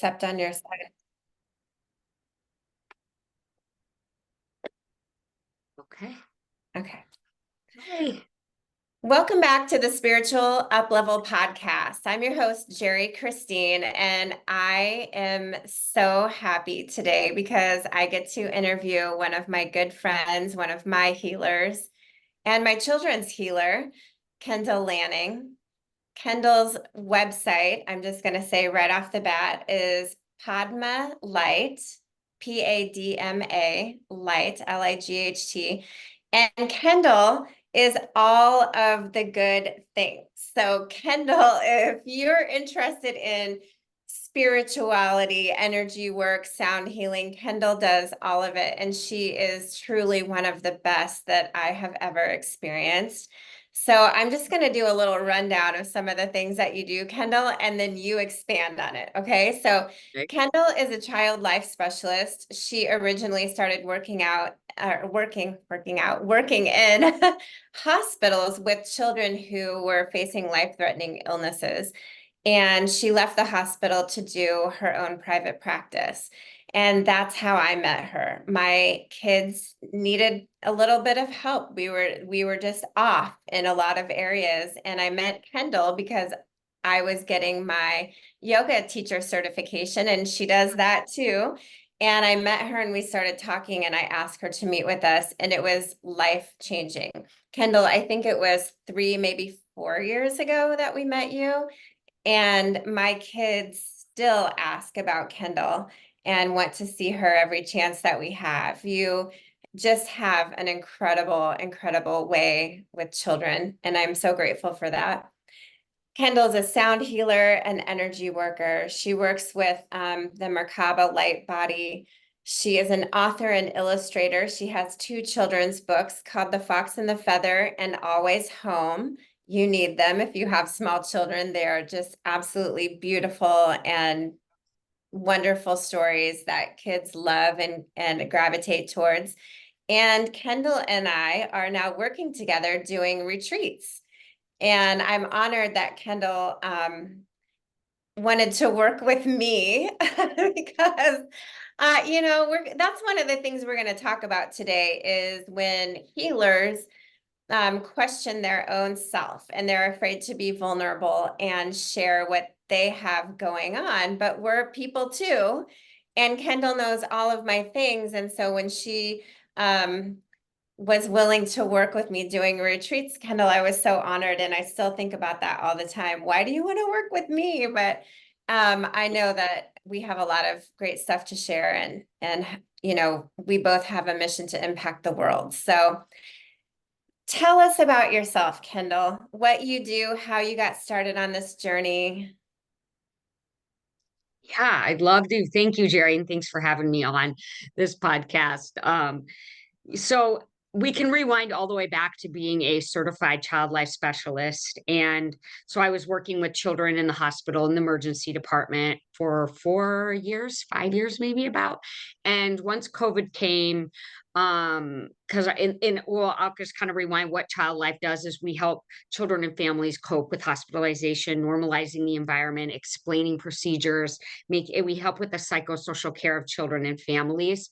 accept on your side. Okay. Okay. Hey. Welcome back to the Spiritual Uplevel Podcast. I'm your host, Jeri Cristine, and I am so happy today because I get to interview one of my good friends, one of my healers, and my children's healer, Kendall Lanning. Kendall's website, I'm just going to say right off the bat, is Padma Light, Padma Light, Light. And Kendall is all of the good things. So, Kendall, if you're interested in spirituality, energy work, sound healing, Kendall does all of it. And she is truly one of the best that I have ever experienced. So I'm just going to do a little rundown of some of the things that you do, Kendall, and then you expand on it. Okay. So Kendall is a child life specialist. She originally started working in hospitals with children who were facing life-threatening illnesses. And she left the hospital to do her own private practice. And that's how I met her. My kids needed a little bit of help. We were just off in a lot of areas. And I met Kendall because I was getting my yoga teacher certification, and she does that too. And I met her and we started talking, and I asked her to meet with us, and it was life-changing. Kendall, I think it was 3, maybe 4 years ago that we met you. And my kids still ask about Kendall and want to see her every chance that we have. You just have an incredible, incredible way with children, and I'm so grateful for that. Kendall's a sound healer and energy worker. She works with the Merkaba light body. She is an author and illustrator. She has 2 children's books called The Fox and the Feather and Always Home. You need them if you have small children. They are just absolutely beautiful and wonderful stories that kids love and gravitate towards. And Kendall and I are now working together doing retreats. And I'm honored that Kendall wanted to work with me because, that's one of the things we're going to talk about today is when healers question their own self and they're afraid to be vulnerable and share what they have going on. But we're people too. And Kendall knows all of my things. And so when she was willing to work with me doing retreats, Kendall, I was so honored. And I still think about that all the time. Why do you want to work with me? But I know that we have a lot of great stuff to share, and we both have a mission to impact the world. So tell us about yourself, Kendall, what you do, how you got started on this journey. Yeah, I'd love to. Thank you, Jeri, and thanks for having me on this podcast. So we can rewind all the way back to being a certified child life specialist. And so I was working with children in the hospital in the emergency department for 4 years, 5 years, maybe about. And once COVID came, because I'll just kind of rewind what child life does is we help children and families cope with hospitalization, normalizing the environment, explaining procedures, we help with the psychosocial care of children and families.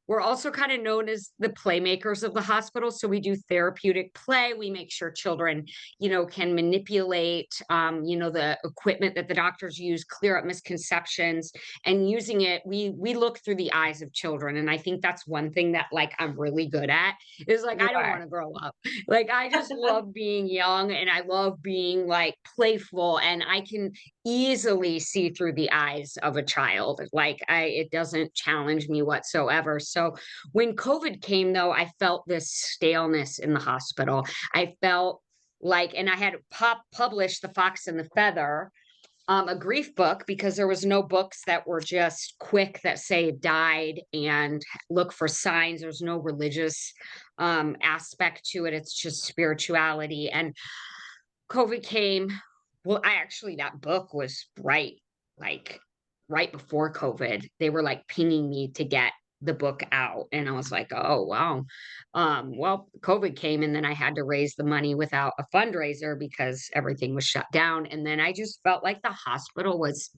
We're also kind of known as the playmakers of the hospital. So we do therapeutic play. We make sure children, can manipulate, the equipment that the doctors use, clear up misconceptions, and using it. We look through the eyes of children. And I think that's one thing that I'm really good at is I don't want to grow up. I just love being young and I love being playful, and I can easily see through the eyes of a child. It doesn't challenge me whatsoever. So when COVID came, though, I felt this staleness in the hospital. I felt and I had published The Fox and the Feather, a grief book, because there was no books that were just quick that say died and look for signs. There's no religious aspect to it. It's just spirituality. And COVID came. Well, that book was right before COVID. They were pinging me to get the book out. And I was like, oh, wow. Well, COVID came, and then I had to raise the money without a fundraiser because everything was shut down. And then I just felt like the hospital was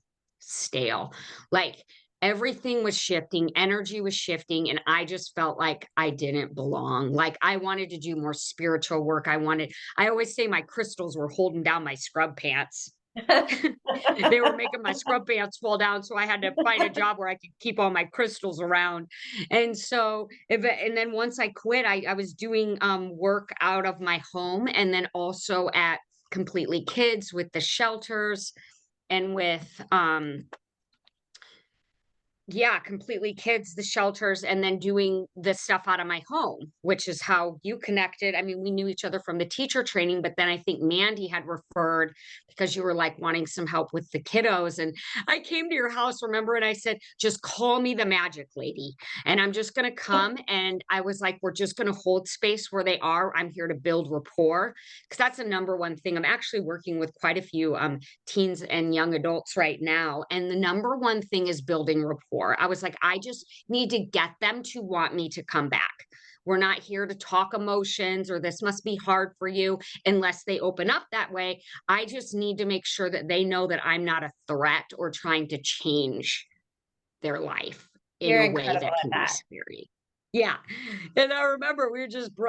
stale. Like everything was shifting, energy was shifting, and I just felt like I didn't belong. Like I wanted to do more spiritual work. I always say my crystals were holding down my scrub pants. They were making my scrub pants fall down, so I had to find a job where I could keep all my crystals around. And so, and then once I quit, I was doing work out of my home, and then also at Completely Kids with the shelters and with yeah, Completely Kids, the shelters, and then doing the stuff out of my home, which is how you connected. I mean, we knew each other from the teacher training, but then I think Mandy had referred because you were like wanting some help with the kiddos. And I came to your house, remember, and I said, just call me the magic lady. And I'm just going to come. And I was like, we're just going to hold space where they are. I'm here to build rapport because that's the number one thing. I'm actually working with quite a few teens and young adults right now. And the number one thing is building rapport. I was like, I just need to get them to want me to come back. We're not here to talk emotions or this must be hard for you unless they open up that way. I just need to make sure that they know that I'm not a threat or trying to change their life in You're a way incredible that at can be that. scary. Yeah. And I remember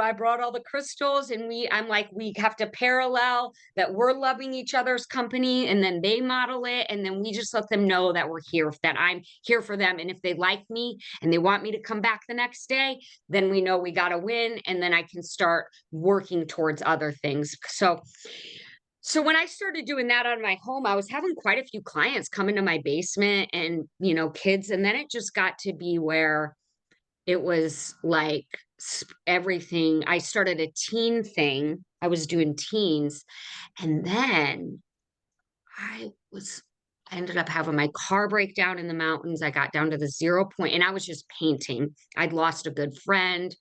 I brought all the crystals and I'm like, we have to parallel that we're loving each other's company and then they model it. And then we just let them know that we're here, that I'm here for them. And if they like me and they want me to come back the next day, then we know we got to win. And then I can start working towards other things. So when I started doing that on my home, I was having quite a few clients come into my basement and, kids. And then it just got to be where it was like everything. I started a teen thing. I was doing teens. And then I was, I ended up having my car break down in the mountains. I got down to the 0 point and I was just painting. I'd lost a good friend,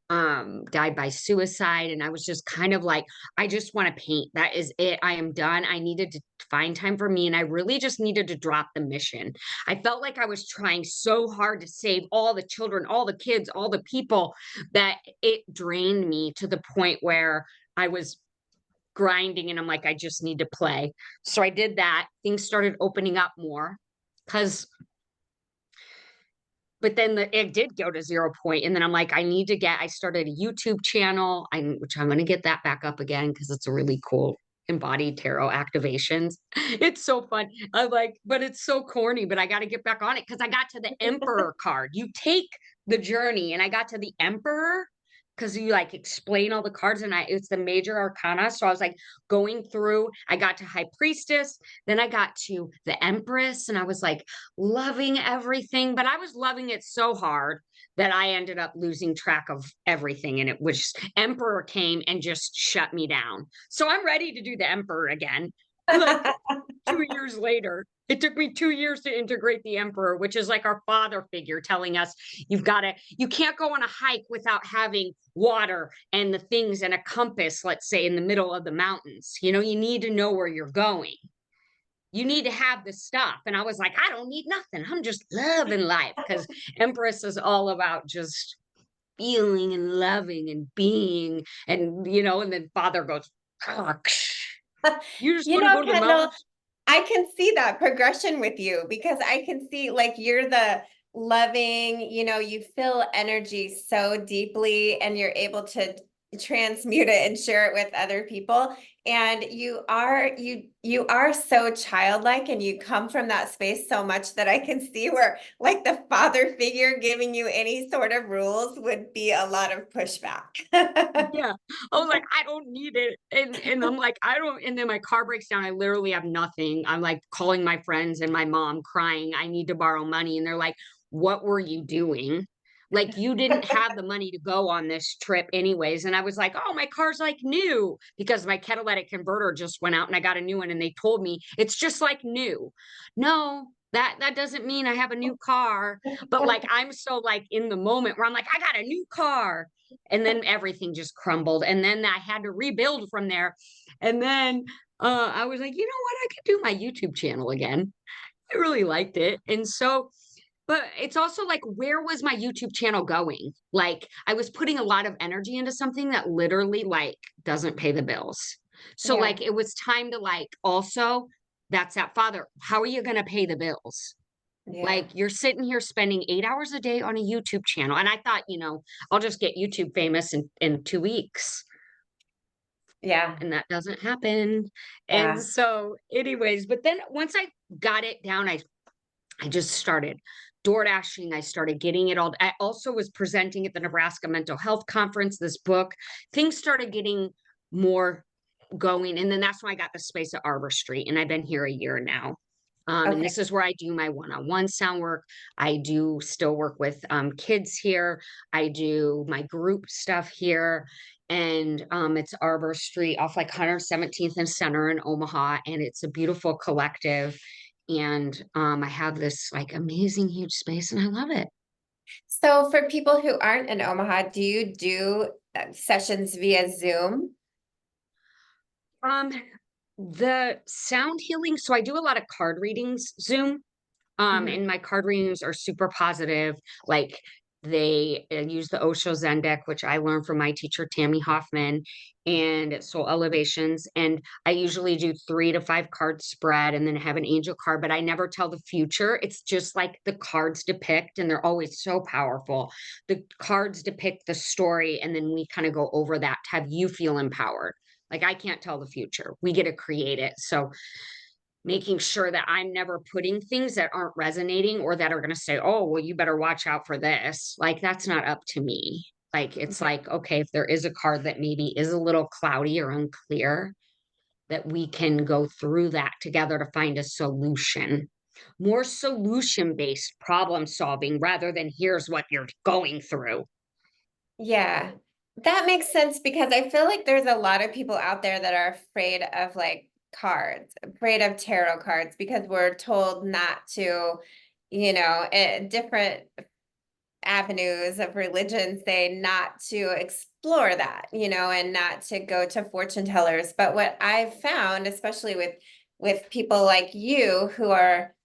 died by suicide. And I was just kind of like, I just want to paint. That is it. I am done. I needed to find time for me. And I really just needed to drop the mission. I felt like I was trying so hard to save all the children, all the kids, all the people that it drained me to the point where I was grinding and I'm like, I just need to play. So I did that. Things started opening up more because, but then it did go to 0 point. And then I'm like, I started a YouTube channel, which I'm going to get that back up again because it's a really cool embodied tarot activations. It's so fun. I'm like, but it's so corny, but I got to get back on it because I got to the Emperor card. You take the journey and I got to the Emperor because you like explain all the cards and it's the major arcana. So I was like going through, I got to High Priestess, then I got to the Empress and I was like loving everything, but I was loving it so hard that I ended up losing track of everything. And it was Emperor came and just shut me down. So I'm ready to do the Emperor again. Like 2 years later, it took me 2 years to integrate the Emperor, which is like our father figure telling us you can't go on a hike without having water and the things and a compass, let's say in the middle of the mountains. You need to know where you're going. You need to have the stuff. And I was like, I don't need nothing. I'm just loving life because Empress is all about just feeling and loving and being. And then father goes, oh, you just You want to know, go to the Kendall, mountains. I can see that progression with you because I can see like you're the loving, you feel energy so deeply and you're able to transmute it and share it with other people. And you are so childlike and you come from that space so much that I can see where like the father figure giving you any sort of rules would be a lot of pushback. Yeah. I was like, I don't need it. And I'm like, I don't, and then my car breaks down. I literally have nothing. I'm like calling my friends and my mom crying, I need to borrow money. And they're like, what were you doing? Like you didn't have the money to go on this trip anyways. And I was like, oh, my car's like new because my catalytic converter just went out and I got a new one. And they told me it's just like new. No, that doesn't mean I have a new car. But like, I'm so like in the moment where I'm like, I got a new car. And then everything just crumbled. And then I had to rebuild from there. And then I was like, you know what? I could do my YouTube channel again. I really liked it. And so, but it's also like, where was my YouTube channel going? Like, I was putting a lot of energy into something that literally like doesn't pay the bills. So Yeah. like, it was time to like also that's that father. How are you going to pay the bills? Yeah. Like you're sitting here spending 8 hours a day on a YouTube channel. And I thought, I'll just get YouTube famous in 2 weeks. Yeah. And that doesn't happen. And Yeah. so, anyways, but then once I got it down, I just started door dashing. I started getting it all. I also was presenting at the Nebraska Mental Health Conference, this book. Things started getting more going. And then that's when I got the space at Arbor Street. And I've been here a year now. And Okay. this is where I do my one-on-one sound work. I do still work with kids here. I do my group stuff here. And it's Arbor Street off like 117th and Center in Omaha. And it's a beautiful collective. And I have this like amazing huge space and I love it. So for people who aren't in Omaha, do you do sessions via Zoom? Um, the sound healing. So I do a lot of card readings, Zoom. Mhm. And my card readings are super positive. Like they use the Osho Zen deck, which I learned from my teacher, Tammy Hoffman, and Soul Elevations. And I usually do 3 to 5 card spread and then have an angel card, but I never tell the future. It's just like the cards depict, and they're always so powerful. The cards depict the story, and then we kind of go over that to have you feel empowered. Like I can't tell the future. We get to create it. So making sure that I'm never putting things that aren't resonating or that are going to say, oh, well, you better watch out for this. Like, that's not up to me. Like, it's like, okay, if there is a card that maybe is a little cloudy or unclear, that we can go through that together to find a solution. More solution based problem solving rather than here's what you're going through. Yeah, that makes sense because I feel like there's a lot of people out there that are afraid of like cards, afraid of tarot cards because we're told not to, different avenues of religion say not to explore that, and not to go to fortune tellers. But what I've found, especially with people like you who are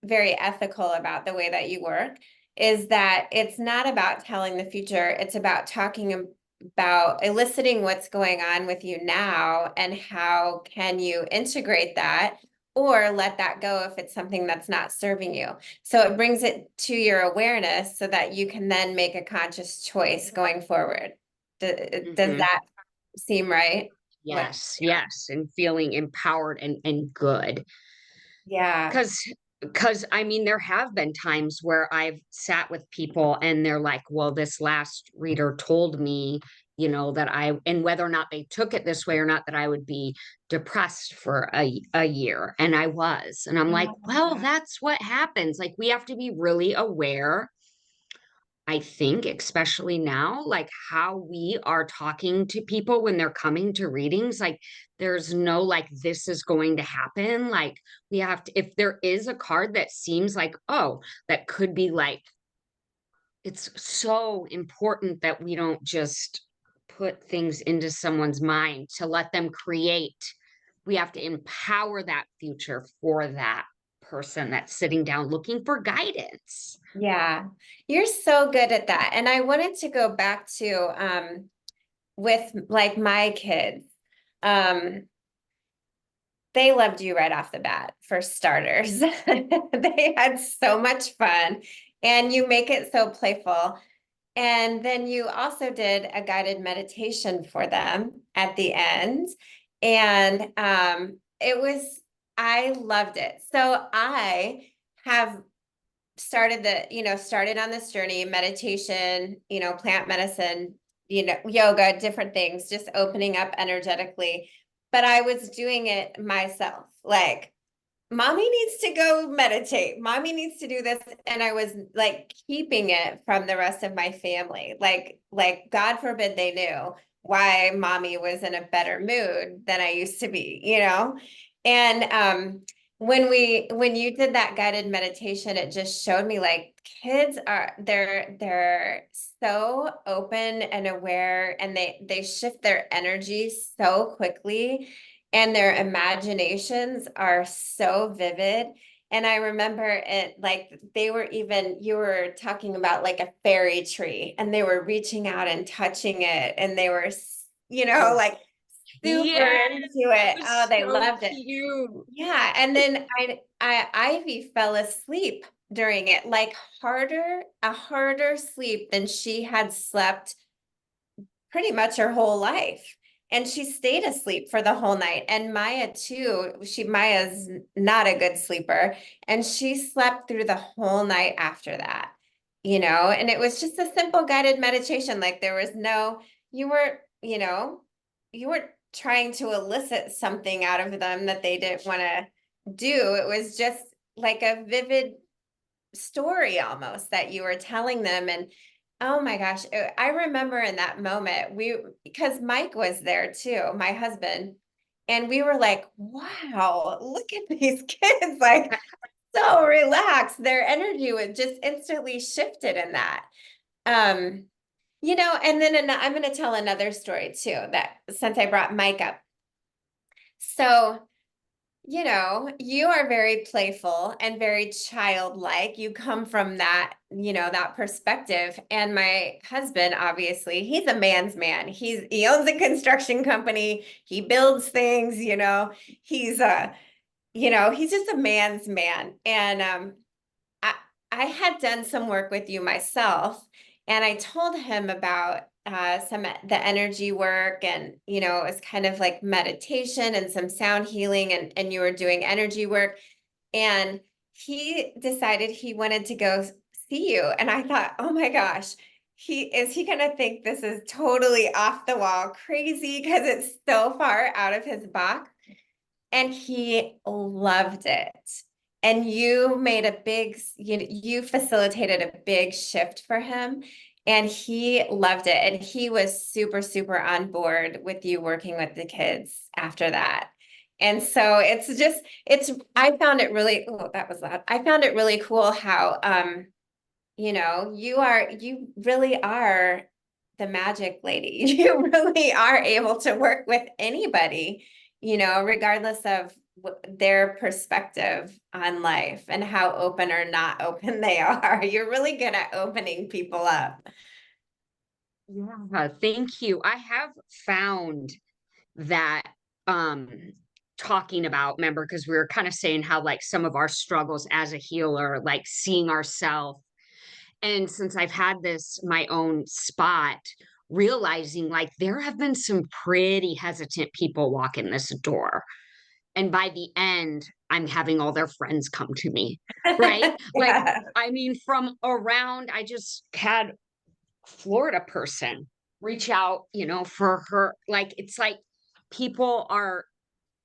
very ethical about the way that you work, is that it's not about telling the future. It's about talking about eliciting what's going on with you now and how can you integrate that or let that go if it's something that's not serving you. So it brings it to your awareness so that you can then make a conscious choice going forward. Does Mhm. that seem right? What? Yes, yes. And feeling empowered and good. Yeah. Because I mean, there have been times where I've sat with people and they're like, well, this last reader told me, that and whether or not they took it this way or not, that I would be depressed for a year. And I was. And I'm like, well, Yeah. that's what happens. Like, we have to be really aware, I think, especially now, like how we are talking to people when they're coming to readings. Like, there's no like, this is going to happen. Like, we have to, if there is a card that seems like, oh, that could be like, it's so important that we don't just put things into someone's mind to let them create. We have to empower that future for that person that's sitting down looking for guidance. Yeah, you're so good at that. And I wanted to go back to with like my kids. Um, they loved you right off the bat, for starters. They had so much fun, and you make it so playful. And then you also did a guided meditation for them at the end. And I loved it. So I have started on this journey, meditation, plant medicine, yoga, different things, just opening up energetically. But I was doing it myself. Like, mommy needs to go meditate. Mommy needs to do this. And I was like keeping it from the rest of my family. Like God forbid they knew why mommy was in a better mood than I used to be. And when you did that guided meditation, it just showed me like kids they're so open and aware, and they shift their energy so quickly, and their imaginations are so vivid. And I remember it like you were talking about like a fairy tree, and they were reaching out and touching it, and they were, Oh, like super Yeah, into that it. Oh, was they so loved it. cute. Yeah, and then Ivy fell asleep during it, like a harder sleep than she had slept pretty much her whole life. And she stayed asleep for the whole night. And Maya too, Maya's not a good sleeper. And she slept through the whole night after that, and it was just a simple guided meditation. Like there was no, you were, you weren't trying to elicit something out of them that they didn't want to do. It was just like a vivid story almost that you were telling them. And oh my gosh, I remember in that moment, because Mike was there too, my husband, and we were like, wow, look at these kids, like so relaxed. Their energy was just instantly shifted in that. Um, and then I'm going to tell another story too, that since I brought Mike up. So you are very playful and very childlike. You come from that, that perspective. And my husband, obviously, he's a man's man. He owns a construction company. He builds things, he's he's just a man's man. And I, I had done some work with you myself, and I told him about the energy work, and it was kind of like meditation and some sound healing, and you were doing energy work, and he decided he wanted to go see you, and I thought, oh my gosh, he gonna think this is totally off the wall crazy because it's so far out of his box, and he loved it. And you made you facilitated a big shift for him, and he loved it. And he was super, super on board with you working with the kids after that. And so I found it really, oh, that was loud. I found it really cool how, you really are the magic lady. You really are able to work with anybody, regardless of their perspective on life and how open or not open they are. You're really good at opening people up. Yeah, thank you. I have found that um talking about, remember, because we were kind of saying how like some of our struggles as a healer, like seeing ourselves. And since I've had this my own spot, realizing like there have been some pretty hesitant people walk in this door. And by the end, I'm having all their friends come to me. Right. Like, Yeah. I mean, from around, I just had Florida person reach out, for her. Like, it's like people are,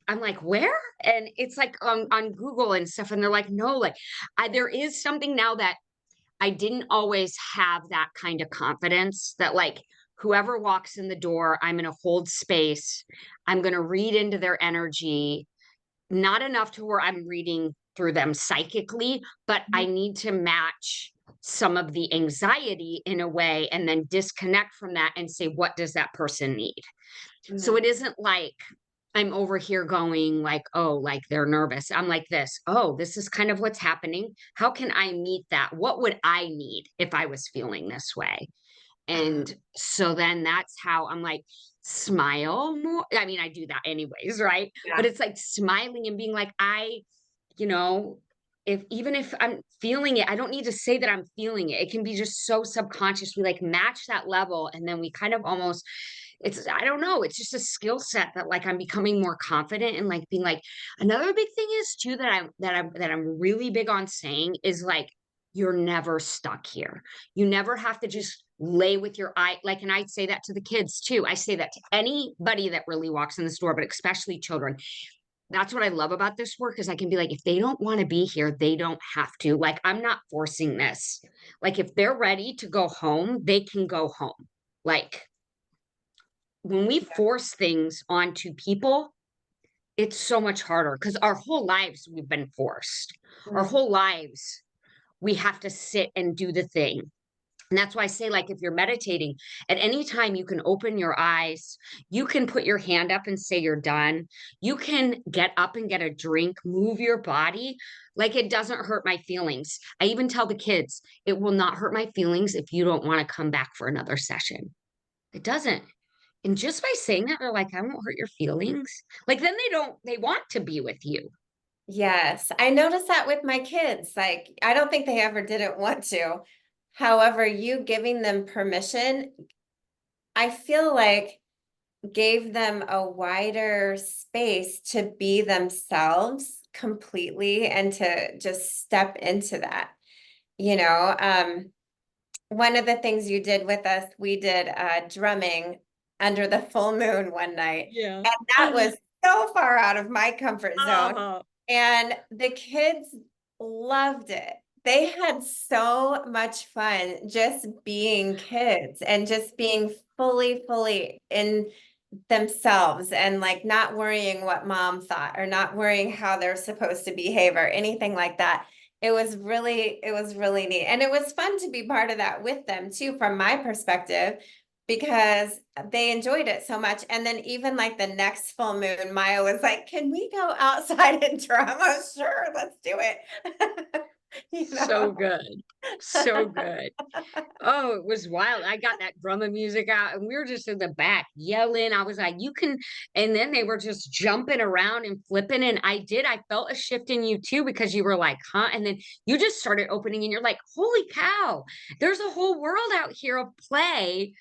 I'm like, where? And it's like on Google and stuff. And they're like, no, like, there is something now that I didn't always have that kind of confidence that, like, whoever walks in the door, I'm going to hold space. I'm going to read into their energy, not enough to where I'm reading through them psychically, but I need to match some of the anxiety in a way and then disconnect from that and say, what does that person need? So it isn't like I'm over here going like, oh, like they're nervous. I'm like this, oh, this is kind of what's happening. How can I meet that? What would I need if I was feeling this way? And so then that's how I'm like, smile more. I mean, I do that anyways, right? Yeah. But it's like smiling and being like, you know, even if I'm feeling it, I don't need to say that I'm feeling it. It can be just so subconscious. We like match that level. And then we kind of almost, I don't know, it's just a skill set that like I'm becoming more confident and like being like, another big thing is too that I'm really big on saying is like, you're never stuck here. You never have to just lay with your eye. Like, and I say that to the kids too. I say that to anybody that really walks in the store, but especially children. That's what I love about this work is I can be like, if they don't want to be here, they don't have to. Like, I'm not forcing this. Like, if they're ready to go home, they can go home. Like, when we force things onto people, it's so much harder because our whole lives we've been forced. Our Mm. whole lives we have to sit and do the thing. And that's why I say, like, if you're meditating, at any time you can open your eyes, you can put your hand up and say you're done. You can get up and get a drink, move your body. Like, it doesn't hurt my feelings. I even tell the kids, it will not hurt my feelings if you don't want to come back for another session. It doesn't. And just by saying that, they're like, I won't hurt your feelings. Like, then they want to be with you. Yes, I noticed that with my kids. Like, I don't think they ever didn't want to. However, you giving them permission, I feel like gave them a wider space to be themselves completely and to just step into that. You know, one of the things you did with us, we did drumming under the full moon one night. Yeah. And that was so far out of my comfort zone. Oh, And the kids loved it. They had so much fun just being kids and just being fully in themselves and like not worrying what mom thought or not worrying how they're supposed to behave or anything like that. It was really neat. And it was fun to be part of that with them too, from my perspective, because they enjoyed it so much. And then even like the next full moon, Maya was like, can we go outside and drum? I was sure, let's do it. You so know? good. So good. Oh, it was wild. I got that drummer music out and we were just in the back yelling. I was like, you can, and then they were just jumping around and flipping. And I felt a shift in you too, because you were like, huh? And then you just started opening and you're like, holy cow, there's a whole world out here of play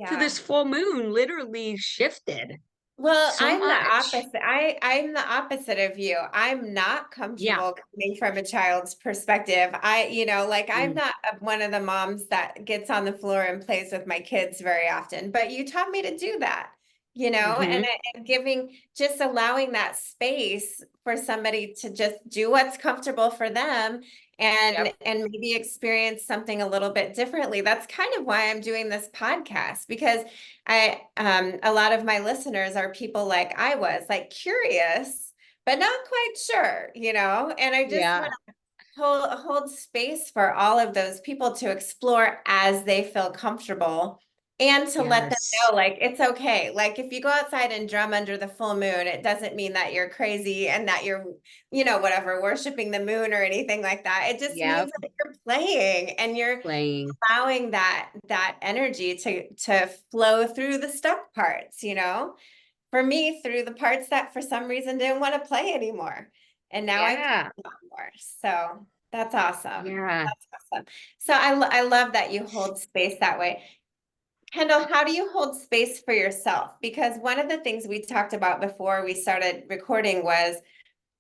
to Yeah. this full moon literally shifted Well, so I'm the much. opposite. I'm the opposite of you. I'm not Yeah. comfortable coming from a child's perspective. Like I'm Mm, not one of the moms that gets on the floor and plays with my kids very often, but you taught me to do that, mhm. and giving, just allowing that space for somebody to just do what's comfortable for them and Yep. maybe experience something a little bit differently. That's kind of why I'm doing this podcast, because a lot of my listeners are people like I was, like curious, but not quite sure, and I just want Yeah. to hold space for all of those people to explore as they feel comfortable and to let them Yes. know, like, it's okay. Like, if you go outside and drum under the full moon, it doesn't mean that you're crazy and that you're, whatever, worshiping the moon or anything like that. It just means Yep. that you're playing and you're Playing. allowing that energy to flow through the stuck parts, for me, through the parts that for some reason didn't want to play anymore, and now I play Yeah. a lot more. So that's awesome. Yeah. That's awesome. So I love that you hold space that way. Kendall, how do you hold space for yourself? Because one of the things we talked about before we started recording was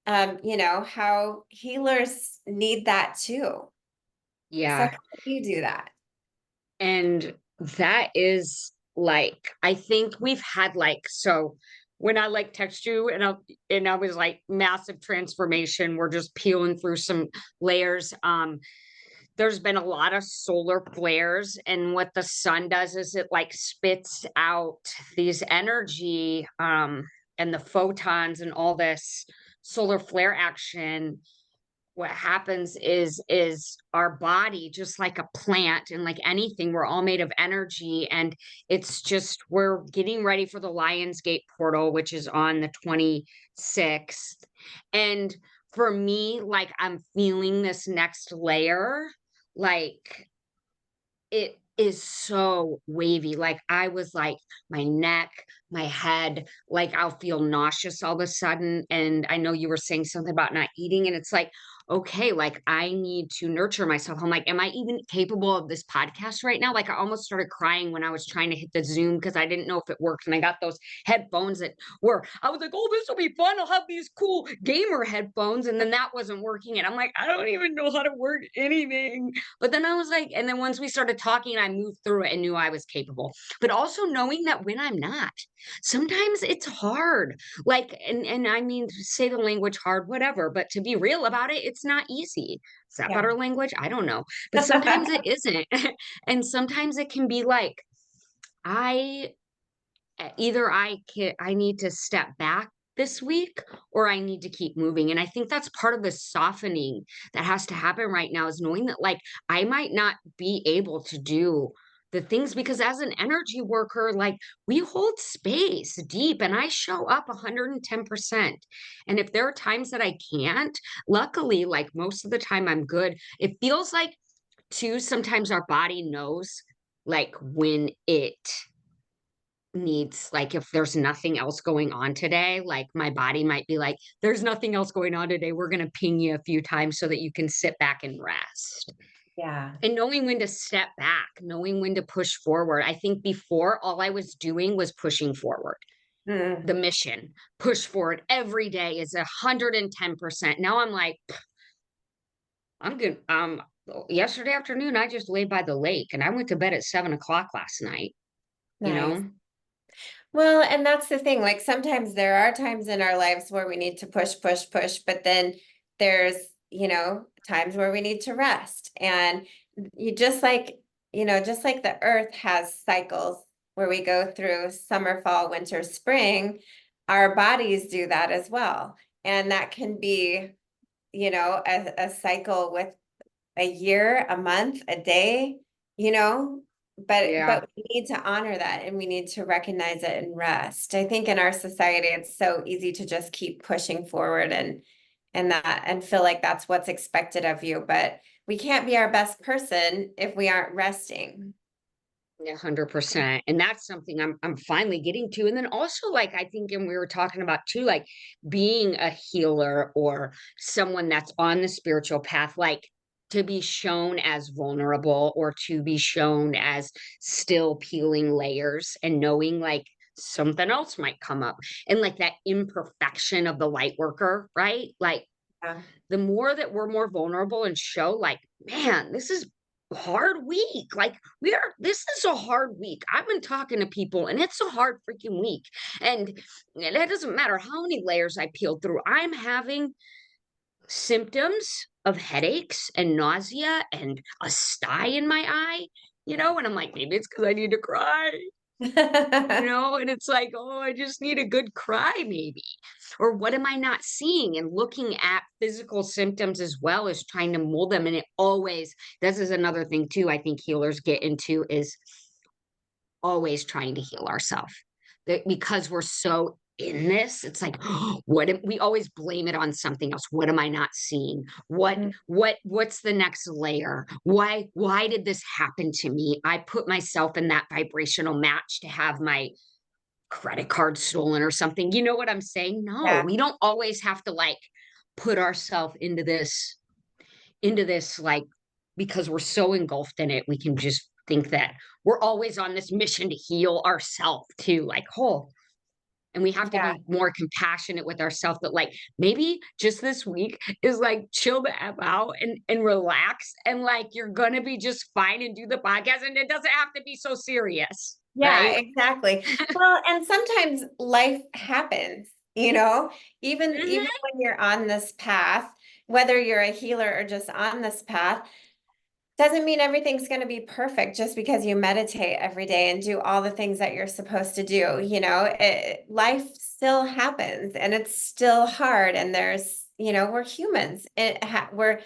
how healers need that too. So how Yeah. do you do that? And that is like, I think we've had like, so when I like text you and I was like massive transformation, we're just peeling through some layers. There's been a lot of solar flares, and what the sun does is it like spits out these energy and the photons and all this solar flare action. What happens is our body, just like a plant and like anything, we're all made of energy, and it's just we're getting ready for the Lionsgate portal, which is on the 26th. And for me, like, I'm feeling this next layer, like it is so wavy. Like, I was like, my neck, my head, like I'll feel nauseous all of a sudden. And I know you were saying something about not eating, and it's like, okay, like I need to nurture myself. I'm like, am I even capable of this podcast right now? Like, I almost started crying when I was trying to hit the Zoom because I didn't know if it worked. And I got those headphones that were, I was like, oh, this will be fun. I'll have these cool gamer headphones. And then that wasn't working. And I'm like, I don't even know how to work anything. But then I was like, and then once we started talking, I moved through it and knew I was capable. But also knowing that when I'm not, sometimes it's hard. Like, and I mean, say the language hard, whatever. But to be real about it, it's not easy. Is that Yeah. better language? I don't know. But sometimes it isn't. And sometimes it can be like, I either I need to step back this week, or I need to keep moving. And I think that's part of the softening that has to happen right now, is knowing that like I might not be able to do the things, because as an energy worker, like, we hold space deep and I show up 110%. And if there are times that I can't, luckily, like most of the time I'm good. It feels like too, sometimes our body knows like when it needs, like, if there's nothing else going on today, like, my body might be like, "There's nothing else going on today. We're gonna ping you a few times so that you can sit back and rest." Yeah. And knowing when to step back, knowing when to push forward. I think before, all I was doing was pushing forward. Mm. The mission, push forward every day is 110%. Now I'm like, I'm good. Yesterday afternoon, I just laid by the lake and I went to bed at 7 o'clock last night, you Nice. know? Well, and that's the thing. Like sometimes there are times in our lives where we need to push, push, push, but then there's, times where we need to rest. And you just like, just like the earth has cycles where we go through summer, fall, winter, spring, our bodies do that as well. And that can be, a cycle with a year, a month, a day, you know, Yeah. but we need to honor that and we need to recognize it and rest. I think in our society it's so easy to just keep pushing forward and feel like that's what's expected of you, but we can't be our best person if we aren't resting. 100%. And that's something I'm finally getting to. And then also, like, I think, and we were talking about too, like being a healer or someone that's on the spiritual path, like to be shown as vulnerable or to be shown as still peeling layers and knowing like something else might come up, and like that imperfection of the light worker, right? Like Yeah. the more that we're more vulnerable and show like, man, this is hard week. Like this is a hard week. I've been talking to people and it's a hard freaking week. And that doesn't matter how many layers I peel through. I'm having symptoms of headaches and nausea and a sty in my eye, and I'm like, maybe it's because I need to cry. And it's like, oh, I just need a good cry, maybe. Or what am I not seeing? And looking at physical symptoms as well as trying to mold them. And it always, this is another thing too, I think healers get into is always trying to heal ourselves. Because we're so in this, it's like, we always blame it on something else. What am I not seeing? What's the next layer? Why did this happen to me? I put myself in that vibrational match to have my credit card stolen or something. You know what I'm saying? No, Yeah. we don't always have to like put ourselves into this like, because we're so engulfed in it, we can just think that we're always on this mission to heal ourselves too, like whole. And we have to Yeah. be more compassionate with ourselves, that like maybe just this week is like chill the F out and relax, and like you're gonna be just fine and do the podcast, and it doesn't have to be so serious, Yeah, right? exactly. Well, and sometimes life happens, even Mhm. when you're on this path, whether you're a healer or just on this path, doesn't mean everything's going to be perfect just because you meditate every day and do all the things that you're supposed to do. Life still happens and it's still hard. And we're humans. I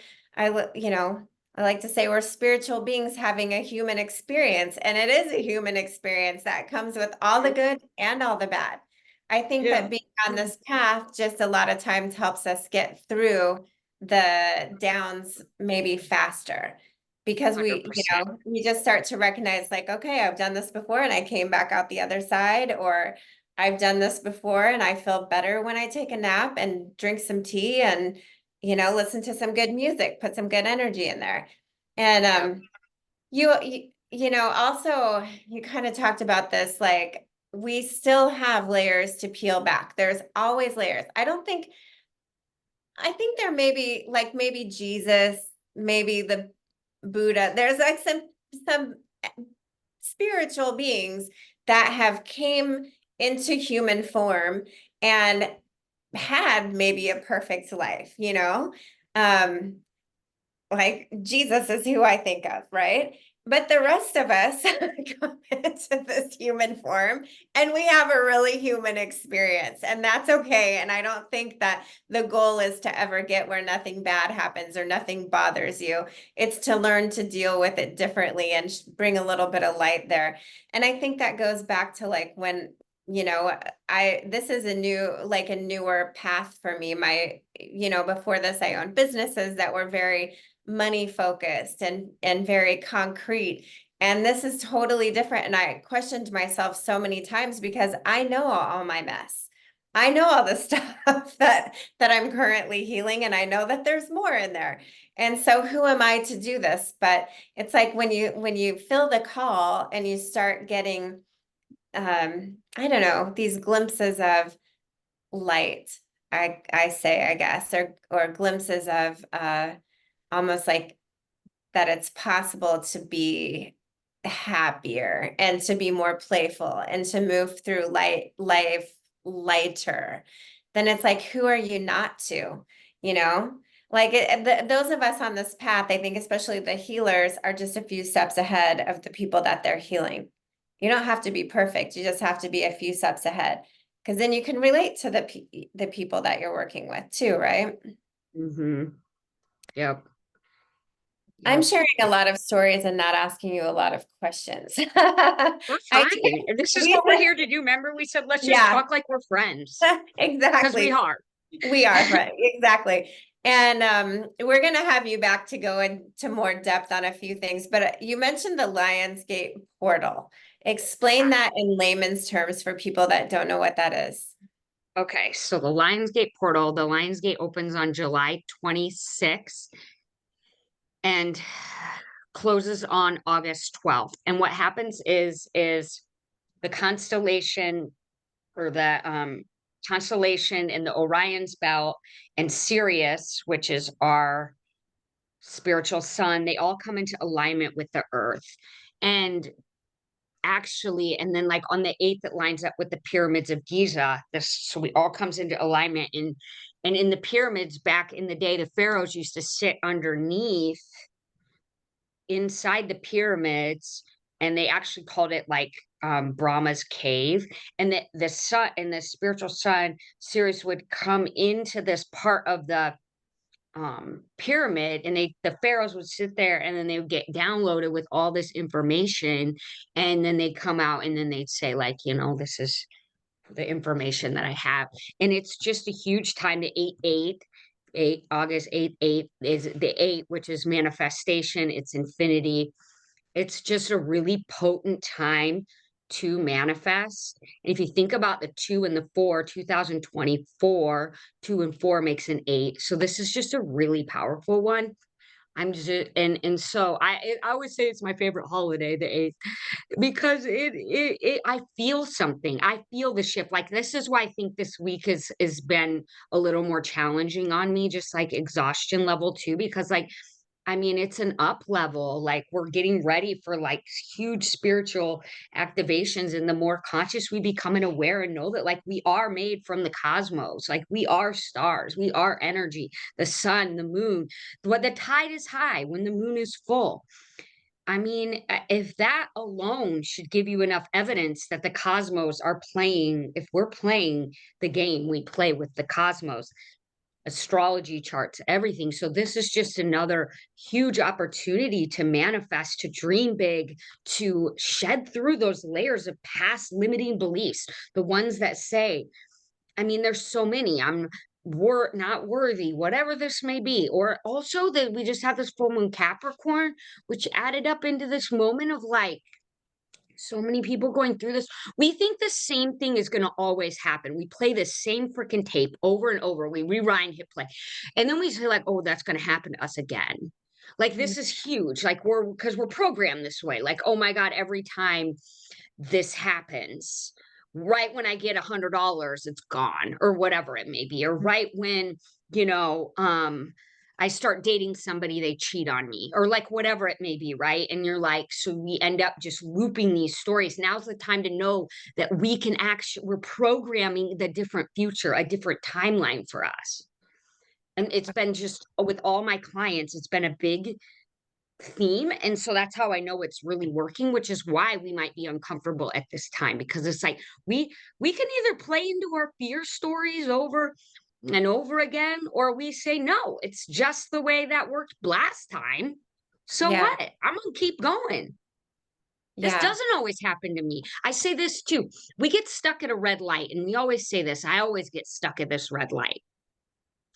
like to say we're spiritual beings having a human experience, and it is a human experience that comes with all the good and all the bad. I think Yeah. that being on this path just a lot of times helps us get through the downs maybe faster because 100%. we just start to recognize like, okay, I've done this before and I came back out the other side, or I've done this before and I feel better when I take a nap and drink some tea and, listen to some good music, put some good energy in there. And Yep. also you kind of talked about this, like we still have layers to peel back. There's always layers. I think there may be like maybe Jesus, maybe the Buddha. There's like some spiritual beings that have came into human form and had maybe a perfect life. Um, like Jesus is who I think of, right? But the rest of us come into this human form and we have a really human experience, and that's okay. And I don't think that the goal is to ever get where nothing bad happens or nothing bothers you. It's to learn to deal with it differently and bring a little bit of light there. And I think that goes back to like when, this is a newer path for me. Before this, I owned businesses that were very money focused and very concrete. And this is totally different. And I questioned myself so many times because I know all my mess. I know all the stuff that I'm currently healing, and I know that there's more in there. And so who am I to do this? But it's like when you feel the call and you start getting I don't know, these glimpses of light, I say, I guess, or glimpses of almost like that it's possible to be happier and to be more playful and to move through life lighter, then it's like, who are you not to, you know? Like those of us on this path, I think, especially the healers, are just a few steps ahead of the people that they're healing. You don't have to be perfect. You just have to be a few steps ahead, because then you can relate to the people that you're working with too, right? Mm-hmm. Yep. I'm Yep. sharing a lot of stories and not asking you a lot of questions. We're I fine. do. And this is We what we're here to do. Remember, we said, let's just yeah, talk like we're friends because we exactly. are. We are right. Exactly. And we're going to have you back to go into more depth on a few things. But you mentioned the Lionsgate portal. Explain that in layman's terms for people that don't know what that is. Okay. So the Lionsgate portal, the Lionsgate opens on July 26th and closes on August 12th. And what happens is the constellation or the constellation in the Orion's belt and Sirius, which is our spiritual sun, they all come into alignment with the earth. And actually, and then like on the 8th, it lines up with the pyramids of Giza. This so we all comes into alignment. And in the pyramids back in the day, the pharaohs used to sit underneath inside the pyramids, and they actually called it like Brahma's cave. And the sun and the spiritual sun, Sirius, would come into this part of the pyramid, and the pharaohs would sit there, and then they would get downloaded with all this information, and then they'd come out and then they'd say, like, this is the information that I have. And it's just a huge time. The 8 August 8 is the 8, which is manifestation, it's infinity. It's just a really potent time to manifest. And if you think about the 2 and the 4, 2024, 2 and 4 makes an 8. So this is just a really powerful one. I'm just and so I always say it's my favorite holiday, the 8th, because I feel something. I feel the shift. Like, this is why I think this week has been a little more challenging on me, just like exhaustion level too, because like, I mean, it's an up level. Like, we're getting ready for like huge spiritual activations. And the more conscious we become and aware and know that like we are made from the cosmos, like we are stars, we are energy, the sun, the moon. When the tide is high, when the moon is full. I mean, if that alone should give you enough evidence that the cosmos are playing, if we're playing the game we play with the cosmos, astrology charts, everything. So this is just another huge opportunity to manifest, to dream big, to shed through those layers of past limiting beliefs, the ones that say, I mean, there's so many. I'm not worthy, whatever this may be. Or also that we just had this full moon Capricorn, which added up into this moment of like, so many people going through this. We think the same thing is going to always happen. We play the same freaking tape over and over. We rewind, hit play. And then we say like, oh, that's going to happen to us again. Like, this is huge. Like, because we're programmed this way. Like, oh my God, every time this happens, right when I get $100, it's gone, or whatever it may be, or right when, you know, I start dating somebody, they cheat on me, or like whatever it may be, right? And you're like, so we end up just looping these stories. Now's the time to know that we can actually, we're programming the different future, a different timeline for us. And it's been just with all my clients, it's been a big theme. And so that's how I know it's really working, which is why we might be uncomfortable at this time, because it's like we can either play into our fear stories over and over again, or we say, no, it's just the way that worked last time. So Yeah. what? I'm gonna keep going. This Yeah. doesn't always happen to me. I say this too. We get stuck at a red light, and we always say this. I always get stuck at this red light.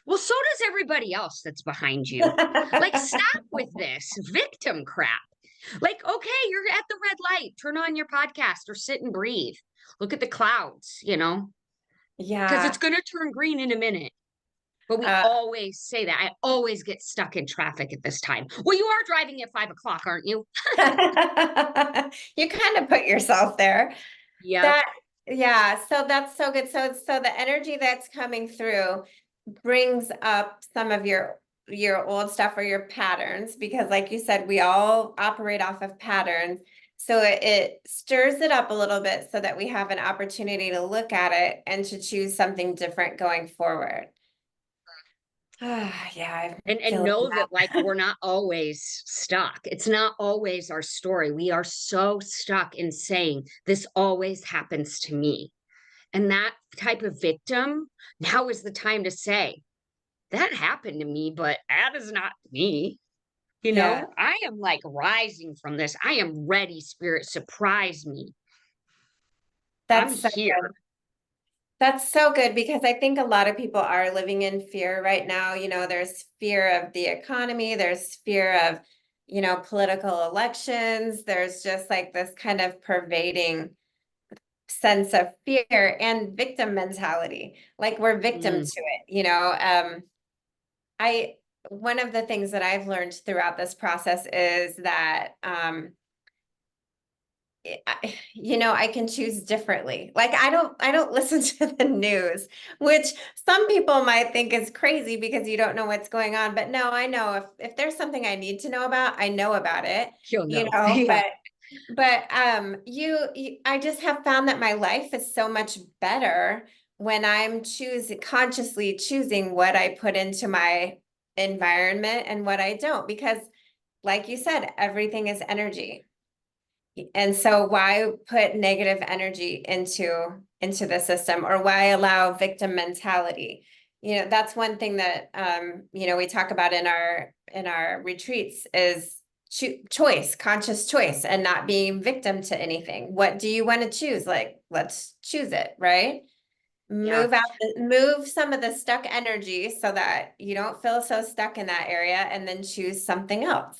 Well, so does everybody else that's behind you. Like, stop with this victim crap. Like, okay, you're at the red light. Turn on your podcast or sit and breathe. Look at the clouds, because it's Yeah. going to turn green in a minute. But we Uh, always say that. I always get stuck in traffic at this time. Well, you are driving at 5 o'clock, aren't you? you kind of put yourself there. Yep. That, yeah, so that's so good. So the energy that's coming through brings up some of your old stuff or your patterns, because like you said, we all operate off of patterns. So it stirs it up a little bit so that we have an opportunity to look at it and to choose something different going forward. Ah, yeah, I'm And feeling know that like that. we're not always stuck. It's not always our story. We are so stuck in saying this always happens to me. And that type of victim, now is the time to say, that happened to me, but that is not me. Yeah, I am like rising from this. I am ready, spirit. Surprise me. I'm that's so here. good. That's so good, because I think a lot of people are living in fear right now. There's fear of the economy, there's fear of, political elections. There's just like this kind of pervading sense of fear and victim mentality. Like we're victim Mm, to it, I one of the things that I've learned throughout this process is that I can choose differently. Like I don't listen to the news, which some people might think is crazy because you don't know what's going on. But no, I know if there's something I need to know about, I know about it, you'll know. Yeah. but I just have found that my life is so much better when I'm consciously choosing what I put into my environment and what I don't, because like you said, everything is energy. And so why put negative energy into the system, or why allow victim mentality? That's one thing that we talk about in our retreats is choice, conscious choice, and not being victim to anything. What do you want to choose? Like, let's choose it, right? Yeah. Move some of the stuck energy so that you don't feel so stuck in that area, and then choose something else.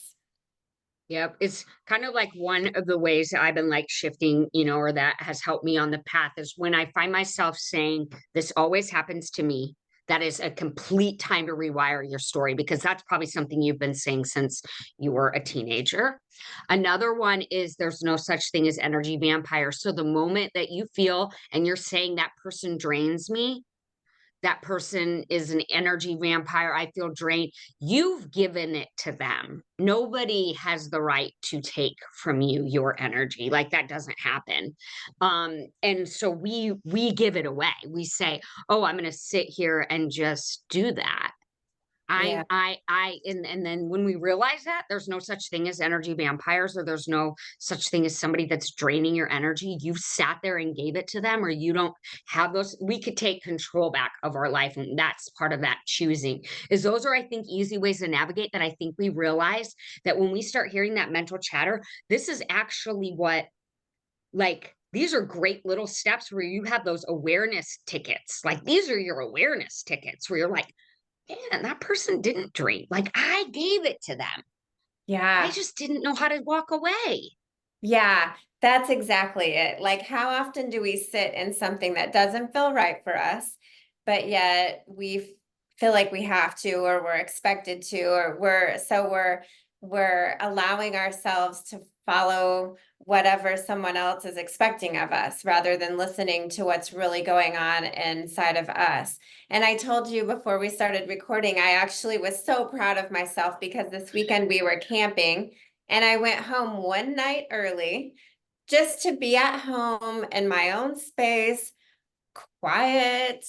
Yep. It's kind of like one of the ways I've been like shifting, or that has helped me on the path is when I find myself saying, this always happens to me. That is a complete time to rewire your story, because that's probably something you've been saying since you were a teenager. Another one is there's no such thing as energy vampire. So the moment that you feel and you're saying that person drains me, that person is an energy vampire, I feel drained. You've given it to them. Nobody has the right to take from you your energy. Like that doesn't happen. And so we give it away. We say, "Oh, I'm going to sit here and just do that." Yeah. And then when we realize that there's no such thing as energy vampires, or there's no such thing as somebody that's draining your energy, you sat there and gave it to them, or you don't have those, we could take control back of our life. And that's part of that choosing is those are, I think, easy ways to navigate that I think we realize that when we start hearing that mental chatter, this is actually what like these are great little steps where you have those awareness tickets. Like these are your awareness tickets where you're like, man, that person didn't drink. Like I gave it to them. I Yeah. just didn't know how to walk away. Yeah, that's exactly it. Like, how often do we sit in something that doesn't feel right for us, but yet we feel like we have to, or we're expected to, or we're allowing ourselves to follow whatever someone else is expecting of us, rather than listening to what's really going on inside of us. And I told you before we started recording, I actually was so proud of myself because this weekend we were camping. And I went home one night early just to be at home in my own space, quiet.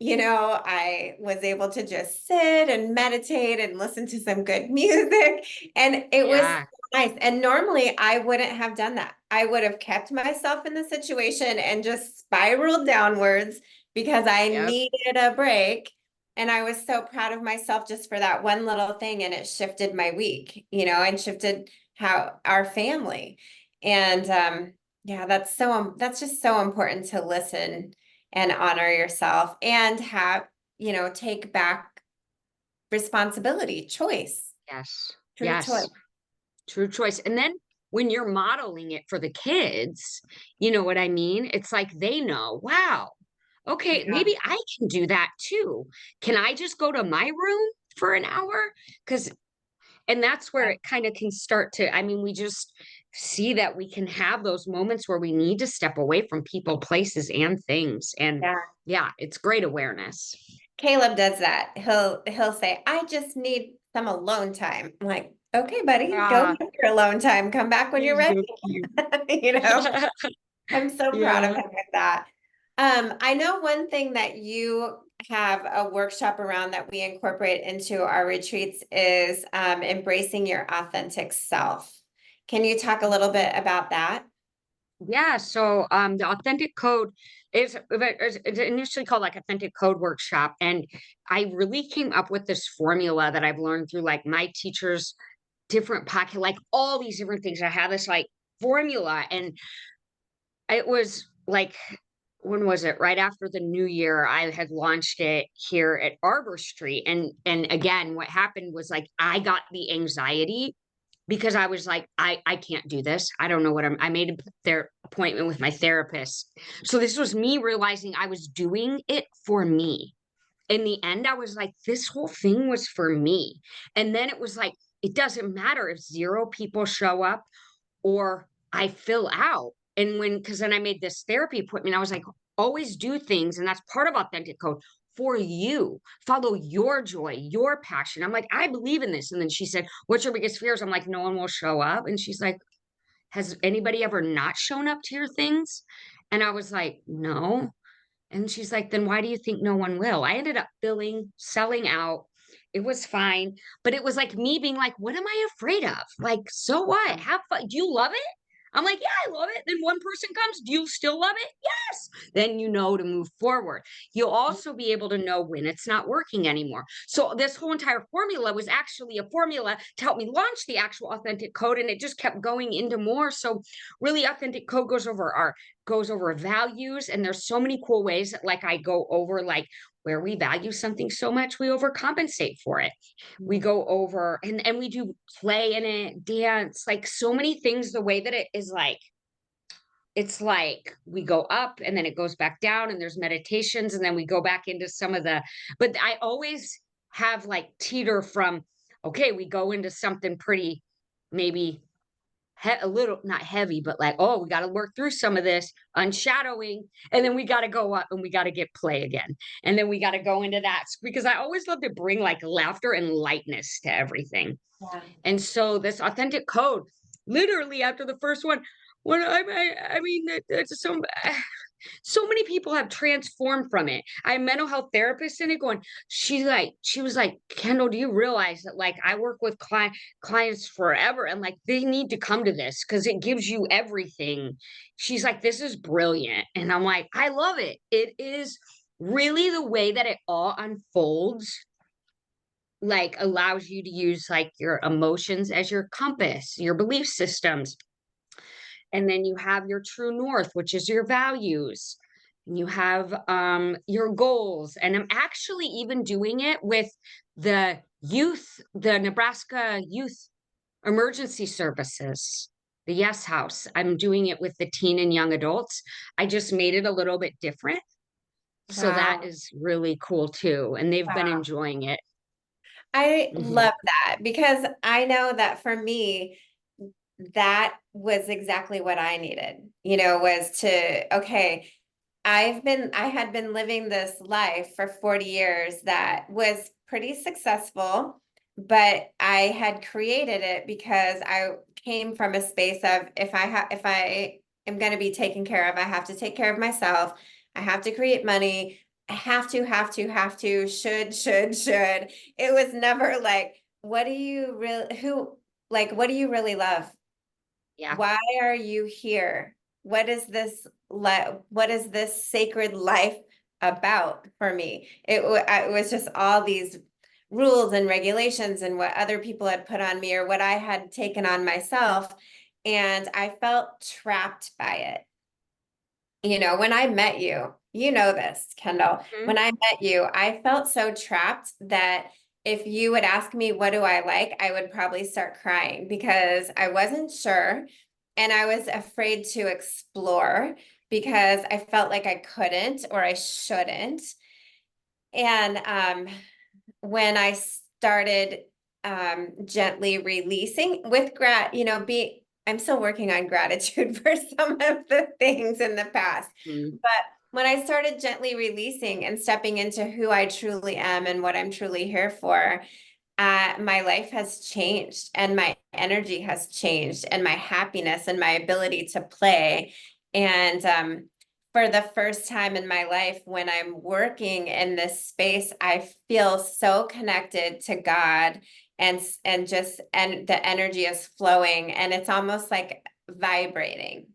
I was able to just sit and meditate and listen to some good music. And it was Yeah. nice. And normally I wouldn't have done that. I would have kept myself in the situation and just spiraled downwards because I Yep. needed a break. And I was so proud of myself just for that one little thing. And it shifted my week, and shifted how our family. And yeah, that's just so important to listen and honor yourself and take back responsibility, choice, Yes. true choice. Yes. True choice. And then when you're modeling it for the kids, you know what I mean? It's like they know, wow, okay, Yeah. maybe I can do that too. Can I just go to my room for an hour? Because, and that's where Yeah. it kind of can start to, I mean, we just see that we can have those moments where we need to step away from people, places, and things. And Yeah. yeah, it's great awareness. Caleb does that. He'll say, I just need some alone time. I'm like, okay, buddy, go Ah, have your alone time. Come back when you're he's ready. so cute. You know, I'm so proud of Yeah. him with that. I know one thing that you have a workshop around that we incorporate into our retreats is embracing your authentic self. Can you talk a little bit about that? Yeah, so the authentic code is it's initially called like authentic code workshop, and I really came up with this formula that I've learned through like my teachers, different pocket, like all these different things. I have this like formula, and it was like, when was it? Right after the new year, I had launched it here at Arbor Street, and again, what happened was like I got the anxiety because I was like, I can't do this. I don't know what I made their appointment with my therapist. So this was me realizing I was doing it for me. In the end, I was like, this whole thing was for me. And then it was like, it doesn't matter if 0 people show up or I fill out. And when, because then I made this therapy appointment, I was like, always do things. And that's part of authentic code for you. Follow your joy, your passion. I'm like, I believe in this. And then she said, what's your biggest fears? I'm like, no one will show up. And she's like, has anybody ever not shown up to your things? And I was like, no. And she's like, then why do you think no one will? I ended up billing, selling out. It was fine. But it was like me being like, what am I afraid of? Like, so what? Have fun. Do you love it? I'm like, yeah, I love it. Then one person comes. Do you still love it? Yes. Then you know to move forward. You'll also be able to know when it's not working anymore. So this whole entire formula was actually a formula to help me launch the actual authentic code. And it just kept going into more. So really authentic code goes over values, and there's so many cool ways that like I go over like where we value something so much we overcompensate for it. We go over and we do play in it, dance, like so many things. The way that it is like, it's like we go up and then it goes back down, and there's meditations, and then we go back into some of the, but I always have like teeter from, okay, we go into something pretty, maybe a little not heavy, but like, oh, we got to work through some of this unshadowing, and then we got to go up and we got to get play again, and then we got to go into that, because I always love to bring like laughter and lightness to everything. Yeah. And so this authentic code, literally after the first one, when I mean, it's so many people have transformed from it. I have mental health therapists in it going, she was like, Kendall, do you realize that like I work with clients forever, and like they need to come to this because it gives you everything. She's like, this is brilliant. And I'm like, I love it. It is really the way that it all unfolds, like allows you to use like your emotions as your compass, your belief systems, and then you have your true north, which is your values. You have your goals. And I'm actually even doing it with the youth, the Nebraska Youth Emergency Services, the Yes House. I'm doing it with the teen and young adults. I just made it a little bit different. So that Wow. is really cool too. And they've been Wow. enjoying it. I Mhm. love that because I know that for me, that was exactly what I needed, was to, okay, I had been living this life for 40 years that was pretty successful, but I had created it because I came from a space of if I am going to be taken care of, I have to take care of myself. I have to create money. I have to, should. It was never like, what do you really, what do you really love? Yeah. Why are you here? What is this sacred life about for me? It was just all these rules and regulations and what other people had put on me or what I had taken on myself. And I felt trapped by it. When I met you, you know this, Kendall, Mhm. when I met you, I felt so trapped that if you would ask me, what do I like? I would probably start crying because I wasn't sure. And I was afraid to explore because I felt like I couldn't or I shouldn't. And when I started gently releasing with I'm still working on gratitude for some of the things in the past. Mm. But when I started gently releasing and stepping into who I truly am and what I'm truly here for, my life has changed and my energy has changed and my happiness and my ability to play. And for the first time in my life, when I'm working in this space, I feel so connected to God and the energy is flowing and it's almost like vibrating.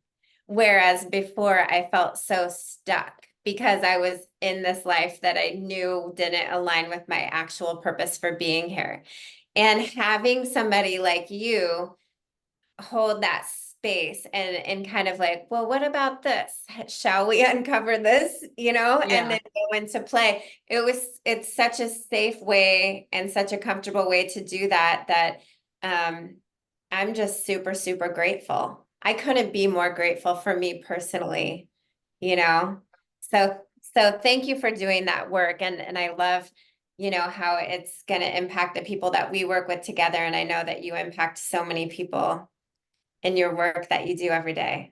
Whereas before I felt so stuck because I was in this life that I knew didn't align with my actual purpose for being here. And having somebody like you hold that space and kind of like, well, what about this? Shall we uncover this? And Yeah. then go into play. It's such a safe way and such a comfortable way to do that I'm just super, super grateful. I couldn't be more grateful for me personally, you know? So, so thank you for doing that work. And I love, how it's going to impact the people that we work with together. And I know that you impact so many people in your work that you do every day.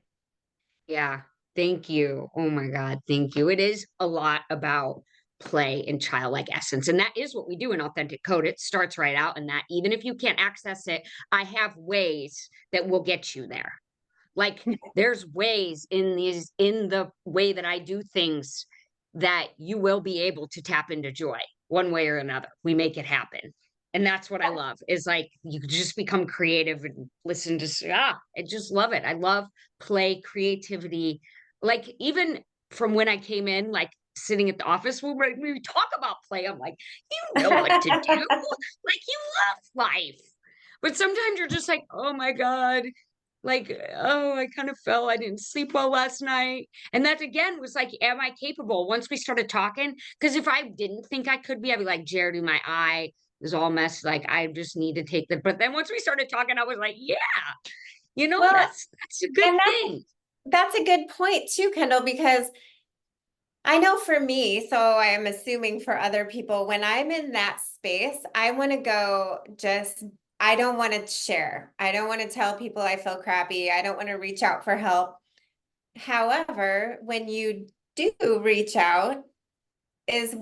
Yeah. Thank you. Oh my God. Thank you. It is a lot about play and childlike essence. And that is what we do in Authentic Code. It starts right out in that. Even if you can't access it, I have ways that will get you there. Like there's ways in the way that I do things that you will be able to tap into joy one way or another. We make it happen. And that's what I love is like you just become creative and listen to I just love it. I love play, creativity. Like even from when I came in, like sitting at the office when we talk about play, I'm like, you know what to do. Like you love life. But sometimes you're just like, oh my God, like, oh, I kind of fell. I didn't sleep well last night. And that again was like, am I capable? Once we started talking, because if I didn't think I could be, I'd be like, Jeri, my eye is all messed. Like, I just need to take the. But then once we started talking, I was like, yeah, Well, that's a good and thing. that's a good point too, Kendall, because I know for me, so I am assuming for other people, when I'm in that space, I want to I don't want to share. I don't want to tell people I feel crappy. I don't want to reach out for help. However, when you do reach out, is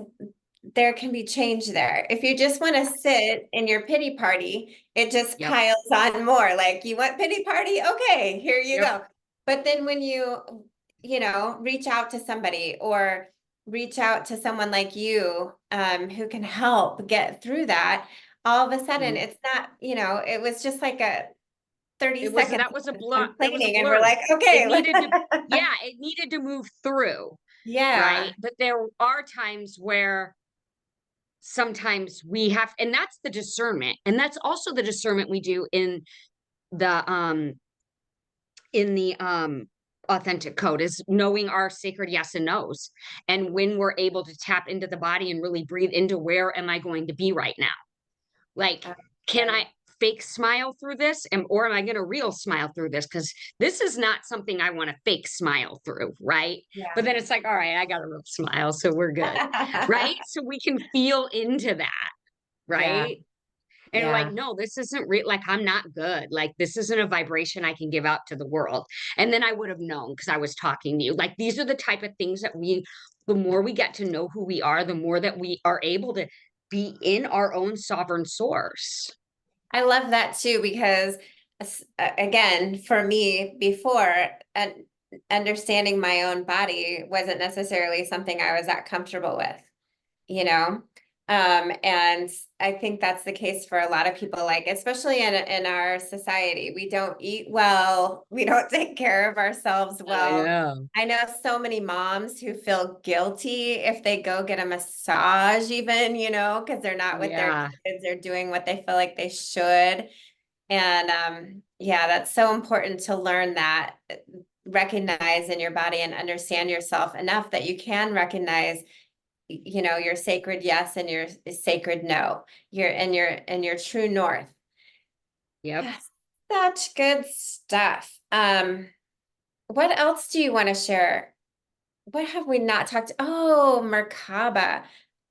there can be change there. If you just want to sit in your pity party, it just Yep. piles on more. Like, you want pity party? Okay, here you Yep. go. But then when reach out to somebody or reach out to someone like you, who can help get through that, all of a sudden Mhm. it's not, it was just like a 30 It was seconds that was a of blur. That was a complaining and we're blur. like, It okay. needed to, yeah, it needed to move through, right? Yeah. But there are times where sometimes we have, and that's the discernment, and that's also the discernment we do the um in the Authentic Code is knowing our sacred yes and no's, and when we're able to tap into the body and really breathe into where am I going to be right now, like can Okay. I fake smile through this, or am I going to real smile through this, because this is not something I want to fake smile through, right? But then it's like, all right, I got a real smile, so we're good, Yeah. right? So we can feel into that, Yeah. right? And like, Yeah. no, this isn't real. Like, I'm not good. Like, this isn't a vibration I can give out to the world. And then I would have known because I was talking to you. Like, these are the type of things that the more we get to know who we are, the more that we are able to be in our own sovereign source. I love that too, because again, for me before, understanding my own body wasn't necessarily something I was that comfortable with, you know? And I think that's the case for a lot of people, like, especially in our society, we don't eat well, we don't take care of ourselves I well. know. I know so many moms who feel guilty if they go get a massage even, because they're not with their Yeah. kids, they're doing what they feel like they should. And yeah, that's so important to learn that, recognize in your body and understand yourself enough that you can recognize your sacred yes and your sacred no, your true north. Yep. Such good stuff. What else do you want to share? What have we not talked? Oh, Merkaba.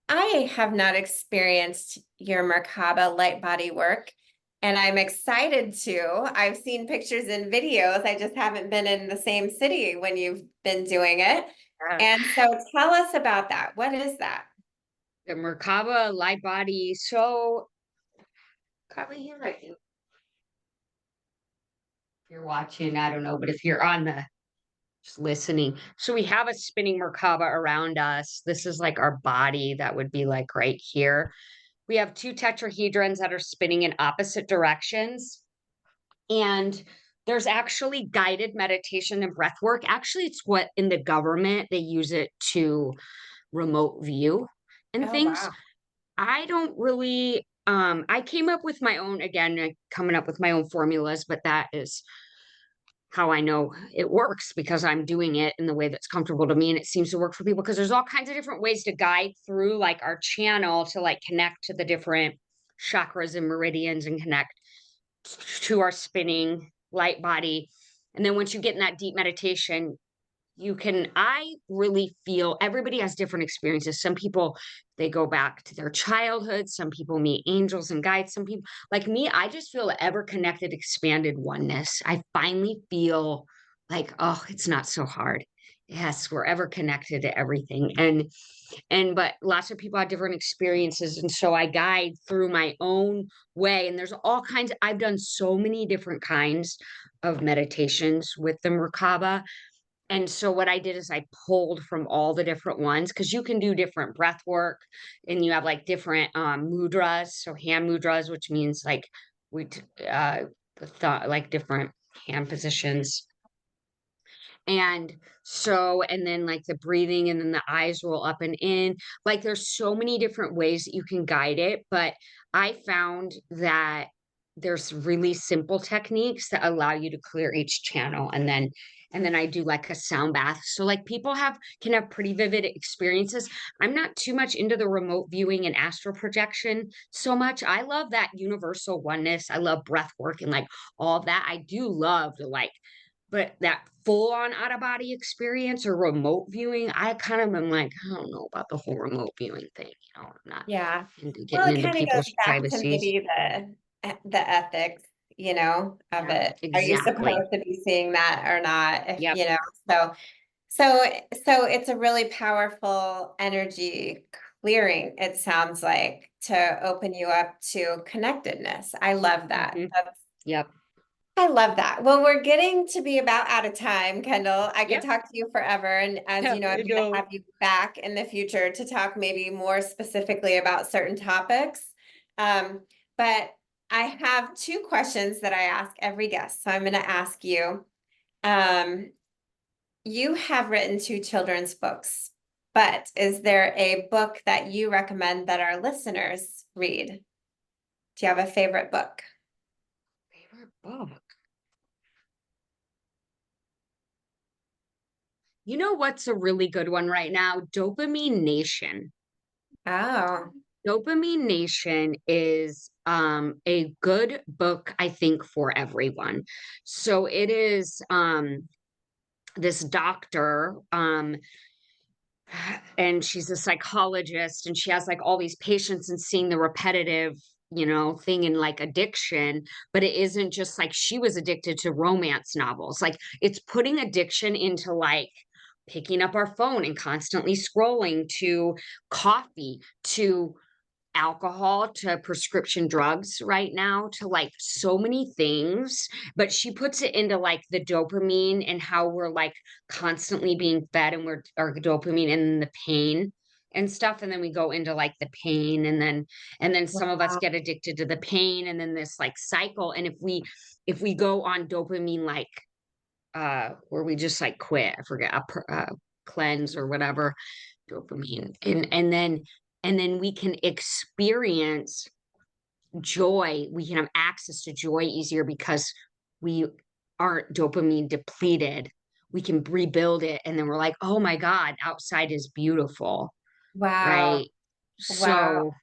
I have not experienced your Merkaba light body work, and I'm excited to. I've seen pictures and videos. I just haven't been in the same city when you've been doing it. Uh, And so tell us about that. What is that? the Merkaba light body. So, probably here right now. If you're watching, I don't know, but if you're on the just listening. So we have a spinning Merkaba around us. This is like our body that would be like right here. We have two tetrahedrons that are spinning in opposite directions. And there's actually guided meditation and breath work. Actually, it's what in the government they use it to remote view and Oh, things. wow. I don't really I came up with my own, again, coming up with my own formulas, but that is how I know it works because I'm doing it in the way that's comfortable to me and it seems to work for people because there's all kinds of different ways to guide through like our channel to like connect to the different chakras and meridians and connect to our spinning light body. And then once you get in that deep meditation, I really feel everybody has different experiences. Some people, they go back to their childhood. Some people meet angels and guides. Some people, like me, I just feel ever connected, expanded oneness. I finally feel like, oh, it's not so hard. Yes, we're ever connected to everything. But lots of people have different experiences. And so I guide through my own way. And there's all kinds, I've done so many different kinds of meditations with the Merkaba. And so what I did is I pulled from all the different ones because you can do different breath work and you have like different mudras. So hand mudras, which means like we like different hand positions. And and then like the breathing and then the eyes roll up and in. Like there's so many different ways that you can guide it. But I found that there's really simple techniques that allow you to clear each channel. And then I do like a sound bath. So like people can have pretty vivid experiences. I'm not too much into the remote viewing and astral projection so much. I love that universal oneness. I love breath work and like all of that. I do love to like but that full on out of body experience or remote viewing, I kind of am like, I don't know about the whole remote viewing thing. I'm not Yeah. into Well, getting it into kind of goes people's back to privacies. maybe the ethics, of Yeah, it. Are you exactly. supposed to be seeing that or not? If Yep. so so so it's a really powerful energy clearing, it sounds like, to open you up to connectedness. I love that. Hmm. Yep. I love that. Well, we're getting to be about out of time, Kendall. I could Yep. talk to you forever. And as you Yep. know, I'm I going to know. have you back in the future to talk maybe more specifically about certain topics. Um, but I have two questions that I ask every guest. So I'm going to ask you, um, you have written two children's books, but is there a book that you recommend that our listeners read? Do you have a favorite book? Favorite book. You know what's a really good one right now? Dopamine Nation. Oh, Dopamine Nation is a good book, I think, for everyone. So it is this doctor and she's a psychologist and she has like all these patients and seeing the repetitive thing in like addiction, but it isn't just like she was addicted to romance novels. Like it's putting addiction into like picking up our phone and constantly scrolling to coffee to alcohol to prescription drugs right now to like so many things, but she puts it into like the dopamine and how we're like constantly being fed and we're our dopamine and then the pain and stuff, and then we go into like the pain and then some of us wow. get addicted to the pain and then this like cycle. And if we go on dopamine like where we just like quit, I forget, cleanse or whatever, dopamine, and then we can experience joy. We can have access to joy easier because we aren't dopamine depleted. We can rebuild it, and then we're like, oh my god, outside is beautiful. Wow. right? Wow. So,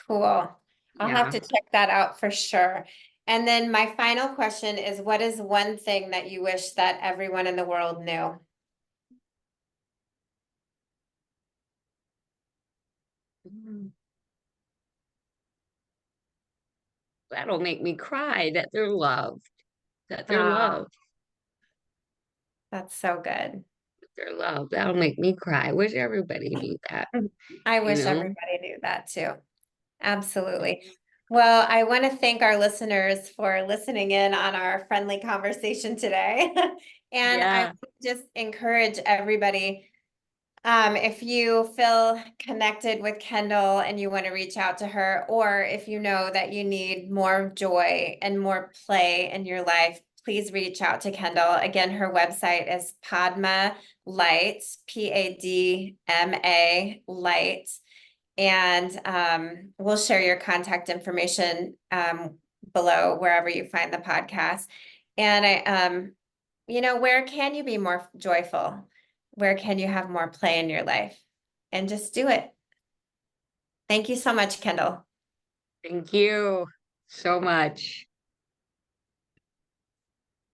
Cool. I'll have yeah. to check that out for sure. And then my final question is, what is one thing that you wish that everyone in the world knew? Mm, that'll make me cry that they're loved, that they're Oh, loved, that's so good. they're loved. That'll make me cry. I wish everybody knew that, I you wish know? everybody knew that too. Absolutely. Well, I want to thank our listeners for listening in on our friendly conversation today. And I Yeah. would just encourage everybody, if you feel connected with Kendall and you want to reach out to her, or if you know that you need more joy and more play in your life, please reach out to Kendall. Again, her website is Padma Light, Padma Light. And we'll share your contact information below wherever you find the podcast. And where can you be more joyful? Where can you have more play in your life? And just do it. Thank you so much, Kendall. Thank you so much.